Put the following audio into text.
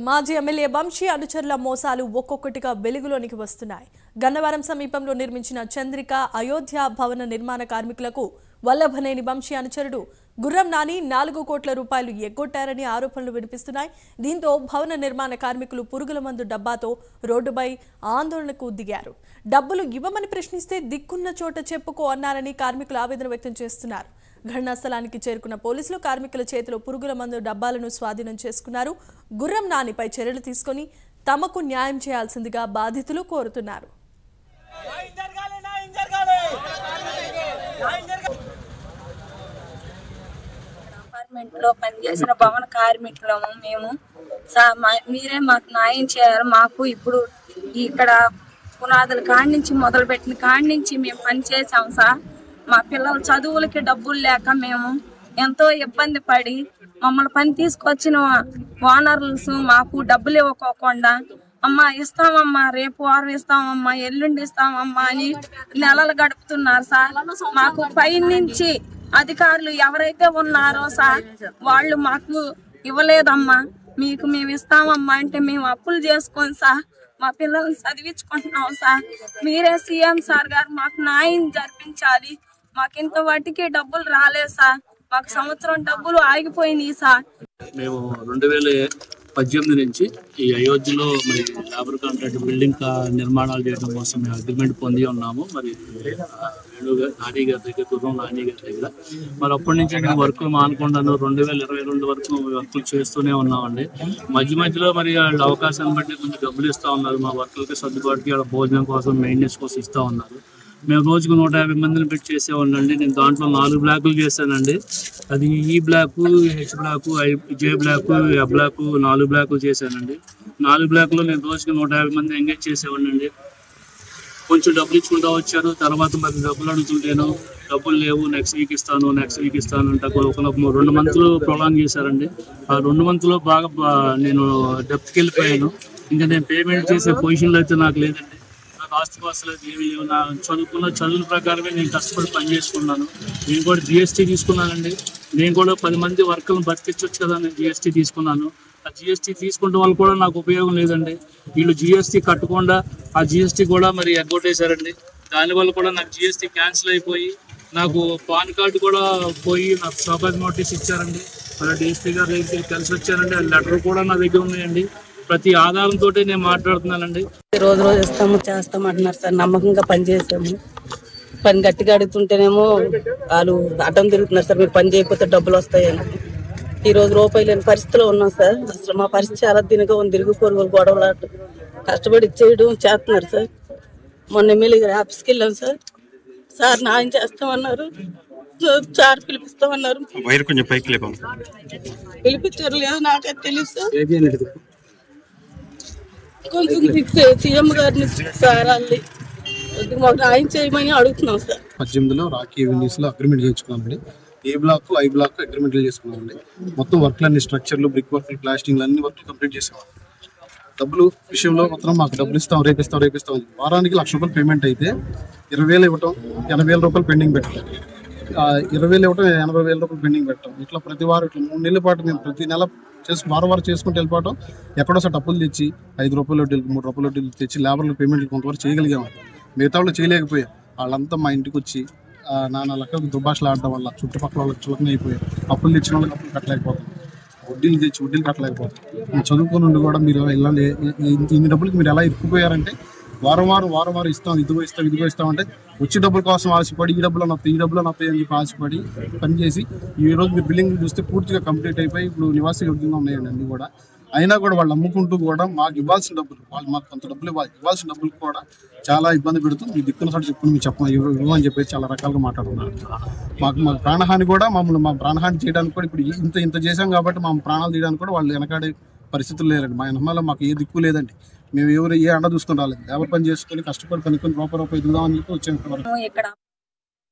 మాజీ ఎమ్మెల్యే వంశీ అనుచరుల మోసాలు ఒక్కొక్కటిగా వెలుగులోనికి వస్తున్నాయి. గన్నవరం సమీపంలో నిర్మించిన చంద్రిక అయోధ్య భవన నిర్మాణ కార్మికులకు వల్లభనేని వంశీ అనుచరుడు గుర్రం నాని 4 కోట్ల రూపాయలు ఎగ్గొట్టారని ఆరోపణలు వినిపిస్తున్నాయి. దీంతో భవన నిర్మాణ కార్మికులు పురుగుల మందు డబ్బాతో రోడ్డుపై ఆందోళనకు దిగారు. డబ్బులు ఇవ్వమని ప్రశ్నిస్తే దిక్కున్న చోట చెప్పుకో అన్నారని కార్మికులు ఆవేదన వ్యక్తం చేస్తున్నారు. ఘటనా స్థలానికి చేరుకున్న పోలీసులు కార్మికుల చేతిలో పురుగుల మందు డబ్బాలను స్వాధీనం చేసుకున్నారు. గుర్రం నానిపై చర్యలు తీసుకుని తమకు న్యాయం చేయాల్సిందిగా బాధితులు కోరుతున్నారు. అపార్ట్మెంట్లో పనిచేసిన భవన కార్మికులము మేము. మీరే మాకు న్యాయం చేయాలి. మాకు ఇప్పుడు ఇక్కడ పునాదుల కాడి నుంచి మొదలుపెట్టిన కాడి నుంచి మేము పనిచేసాం సార్. మా పిల్లల చదువులకి డబ్బులు లేక మేము ఎంతో ఇబ్బంది పడి మమ్మల్ని పని తీసుకొచ్చిన ఓనర్స్ మాకు డబ్బులు ఇవ్వకోకుండా అమ్మా ఇస్తామమ్మా, రేపు వారం ఇస్తామమ్మా, ఎల్లుండి ఇస్తామమ్మా అని నెలలు గడుపుతున్నారు సార్. మాకు పై నుంచి అధికారులు ఎవరైతే ఉన్నారో సార్ వాళ్ళు మాకు ఇవ్వలేదమ్మా, మీకు మేము ఇస్తామమ్మా అంటే మేము అప్పులు చేసుకొని సార్ మా పిల్లల్ని చదివించుకుంటున్నాం సార్. మీరే సీఎం సార్ గారు మాకు న్యాయం జరిపించాలి. మాకు ఇంత వాటికి డబ్బులు రాలేదు సార్. మాకు సంవత్సరం డబ్బులు ఆగిపోయినాయి సార్. మేము 2018 నుంచి ఈ అయోధ్యలో మరి లేబర్ కాంట్రాక్ట్ బిల్డింగ్ నిర్మాణాలు చేయడం కోసం మేము అగ్రిమెంట్ పొంది ఉన్నాము. మరి నాని గారి దగ్గర, గుర్రం నాని గారి దగ్గర. మరి అప్పటి నుంచి మేము వర్కులు మానుకుంటాను 2022 వరకు వర్కులు చేస్తూనే ఉన్నామండి. మధ్యలో మరి వాళ్ళ అవకాశాన్ని బట్టి కొంచెం డబ్బులు ఇస్తూ ఉన్నారు. మా వర్కులకి సర్దుబాటుకి వాళ్ళ భోజనం కోసం, మెయింటెనెన్స్ కోసం ఇస్తూ ఉన్నారు. మేము రోజుకు 150 మందిని పెట్టి చేసేవాళ్ళండి. నేను దాంట్లో 4 బ్లాకులు చేశానండి. అది ఈ బ్లాకు, హెచ్ బ్లాకు, జే బ్లాకు, ఎ బ్లాకు 4 బ్లాకులు చేశానండి. 4 బ్లాకులో నేను రోజుకి 150 మంది ఎంగేజ్ చేసేవాళ్ళండి. కొంచెం డబ్బులు ఇచ్చుకుంటూ వచ్చారు. తర్వాత మరి డబ్బులు అడుగుతుంటేను డబ్బులు లేవు, నెక్స్ట్ వీక్ ఇస్తాను అంటే ఒక 2 మంత్లు ప్రొలాంగ్ చేశారండి. ఆ 2 మంత్లో బాగా నేను డెప్త్కి వెళ్ళిపోయాను. ఇంకా నేను పేమెంట్ చేసే పొజిషన్లో అయితే నాకు లేదండి. ఆస్తిపాస్తులు ఏమి లేవు. నా చదువుల ప్రకారమే నేను కష్టపడి పని చేసుకున్నాను. నేను కూడా జిఎస్టీ తీసుకున్నానండి. నేను కూడా 10 మంది వర్కర్లను బతికించవచ్చు కదా, నేను జిఎస్టీ తీసుకున్నాను. ఆ జిఎస్టీ తీసుకుంటే వాళ్ళు కూడా నాకు ఉపయోగం లేదండి. వీళ్ళు జిఎస్టీ కట్టకుండా ఆ జిఎస్టీ కూడా మరి ఎగ్గొట్టేశారండి. దానివల్ల కూడా నాకు జిఎస్టీ క్యాన్సిల్ అయిపోయి నాకు పాన్ కార్డు కూడా పోయి నాకు షాపాజ్ నోటీస్ ఇచ్చారండి. మరి డిఎస్పీ గారు దగ్గరికి కలిసి వచ్చారండి. ఆ లెటర్ కూడా నా దగ్గర ఉన్నాయండి. ప్రతి ఆధారంతో నేను మాట్లాడుతున్నానండి. రోజు ఇస్తాము చేస్తాము అంటున్నారు సార్. నమ్మకంగా పనిచేసాము. పని గట్టిగా అడుగుతుంటేనేమో వాళ్ళు అడ్డం తిరుగుతున్నారు సార్. మీరు పని చేయకపోతే డబ్బులు వస్తాయని. ఈ రోజు రూపాయలు లేని పరిస్థితిలో ఉన్నాం సార్. అసలు మా పరిస్థితి చాలా దీనిగా ఉంది. తిరుగు పొరుగులు గొడవలు కష్టపడి ఇచ్చేయడం చేస్తున్నారు సార్. మొన్న ఎమ్మెల్యే గారు ఆఫీస్కి వెళ్ళాం సార్. సార్ న్యాయం చేస్తామన్నారు, సార్ పిలిపిస్తామన్నారు. పిలిపించారు లేదు నాకైతే తెలుసు సార్. కొంచెం సీఎం గారిని సార్ వాళ్ళని మాకు న్యాయం చేయమని అడుగుతున్నాం సార్. 18లో రాకీ ఎవెన్యూస్ లో అగ్రిమెంట్ చేయించుకున్నామండి. ఏ బ్లాక్, ఐ బ్లాక్ అగ్రిమెంట్లు చేసుకున్నామండి. మొత్తం వర్క్లన్నీ, స్ట్రక్చర్లు, బ్రిక్ వర్క్లు, ప్లాస్టింగ్లు అన్ని వర్క్లు కంప్లీట్ చేసేవాళ్ళం. డబ్బులు విషయంలో మాత్రం మాకు డబ్బులు ఇస్తాం, రేపిస్తాం వారానికి 1,00,000 రూపాయలు పేమెంట్ అయితే 20,000 ఇవ్వటం, 80,000 రూపాయలు పెండింగ్ పెట్టడం, 20,000 ఇవ్వటం, 80,000 రూపాయలు పెండింగ్ పెట్టడం. ఇట్లా ప్రతి వారం ఇట్లా 3 నెలల పాటు మేము ప్రతి నెల వారం చేసుకుంటూ వెళ్ళిపోవటం. ఎక్కడోసారి డబ్బులు తెచ్చి 5 రూపాయల వడ్డీలు, 3 రూపాయల వడ్డీలు తెచ్చి లేబర్లు పేమెంట్లు కొంతవరకు చేయగలిగాము. మిగతా వాళ్ళు చేయలేకపోయాం. వాళ్ళంతా మా ఇంటికి వచ్చి నానా లెక్కలకు దుర్భాషలు ఆడడం వల్ల చుట్టుపక్కల వాళ్ళకి చులకన అయిపోయారు. అప్పులు తెచ్చిన వాళ్ళకి అప్పులు కట్టలేకపోతాం, వడ్డీలు తెచ్చి వడ్డీలు కట్టలేకపోతాం. చదువుకుని ఉండి కూడా మీరు ఇలా ఇన్ని డబ్బులకి మీరు ఎలా ఇరుక్కుపోయారంటే వారం వారం ఇస్తాం, ఇదిగో ఇస్తాం అంటే వచ్చే డబ్బుల కోసం ఆశపడి ఈ డబ్బులు నొప్పాయి అని చెప్పి ఆశపడి పనిచేసి ఈ రోజు మీరు బిల్డింగ్ చూస్తే పూర్తిగా కంప్లీట్ అయిపోయి ఇప్పుడు నివాస యోగ్యంగా ఉన్నాయండి అన్ని కూడా. అయినా కూడా వాళ్ళు అమ్ముకుంటూ కూడా మాకు ఇవ్వాల్సిన డబ్బులు, వాళ్ళు మాకు కొంత డబ్బులు ఇవ్వాల్సిన డబ్బులు కూడా చాలా ఇబ్బంది పెడుతూ మీ దిక్కున సార్ చెప్పుకుని మీరు ఇవ్వమని చెప్పేసి చాలా రకాలుగా మాట్లాడుతున్నారు. మాకు ప్రాణహాని కూడా మా ప్రాణహాని చేయడానికి కూడా ఇప్పుడు ఇంత చేశాం కాబట్టి మా ప్రాణాలు తీయడానికి కూడా వాళ్ళు వెనకాడే పరిస్థితులు లేరండి. మా వెనకాల మాకు ఏ దిక్కు లేదండి. మేము ఏ అండ చూసుకుని రాలేదు. లేబర్ పని చేసుకొని కష్టపడి పనుకొని రూపాయి ఎదుగుదామని చెప్పి వచ్చాము.